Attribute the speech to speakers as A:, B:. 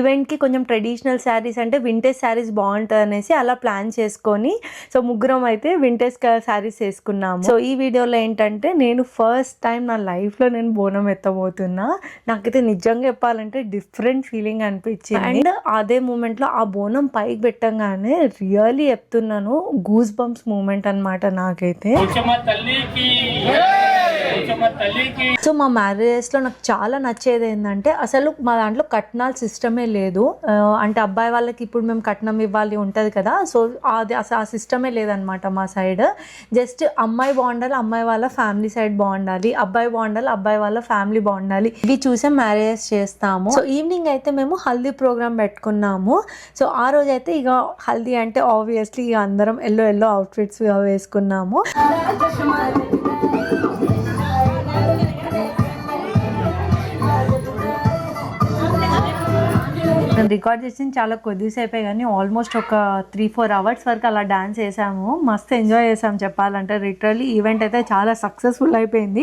A: ఈవెంట్కి కొంచెం ట్రెడిషనల్ శారీస్ అంటే వింటేజ్ శారీస్ బాగుంటుంది అనేసి అలా ప్లాన్ చేసుకొని సో ముగ్గురం అయితే వింటేజ్ శారీస్ వేసుకున్నాము. సో ఈ వీడియోలో ఏంటంటే నేను ఫస్ట్ టైం నా లైఫ్లో నేను బోనం ఎత్తబోతున్నా. నాకైతే నిజంగా చెప్పాలంటే డిఫరెంట్ ఫీలింగ్ అనిపించింది. అండ్ అదే మూమెంట్లో ఆ బోనం పైకి పెట్టంగానే రియల్లీ చెప్తున్నాను గూస్ బంప్స్ మూమెంట్ అనమాట నాకైతే. సో మా మ్యారేజెస్లో నాకు చాలా నచ్చేది ఏంటంటే అసలు మా దాంట్లో కట్నాల సిస్టమే లేదు. అంటే అబ్బాయి వాళ్ళకి ఇప్పుడు మేము కట్నం ఇవ్వాలి ఉంటుంది కదా, సో అది అసలు ఆ సిస్టమే లేదనమాట మా సైడ్. జస్ట్ అమ్మాయి బాగుండాలి, అమ్మాయి వాళ్ళ ఫ్యామిలీ సైడ్ బాగుండాలి, అబ్బాయి బాగుండాలి, అబ్బాయి వాళ్ళ ఫ్యామిలీ బాగుండాలి, ఇవి చూసే మ్యారేజెస్ చేస్తాము. సో ఈవినింగ్ అయితే మేము హల్దీ ప్రోగ్రామ్ పెట్టుకున్నాము. సో ఆ రోజు అయితే ఇక హల్దీ అంటే ఆబ్వియస్లీ ఇక అందరం ఎల్లో అవుట్ఫిట్స్ వేసుకున్నాము. నేను రికార్డ్ చేసింది చాలా కొద్దిసేపే కానీ ఆల్మోస్ట్ ఒక 3-4 అవర్స్ వరకు అలా డాన్స్ చేసాము. మస్తు ఎంజాయ్ చేసాము చెప్పాలంటే. లిటరల్లీ ఈవెంట్ అయితే చాలా సక్సెస్ఫుల్ అయిపోయింది.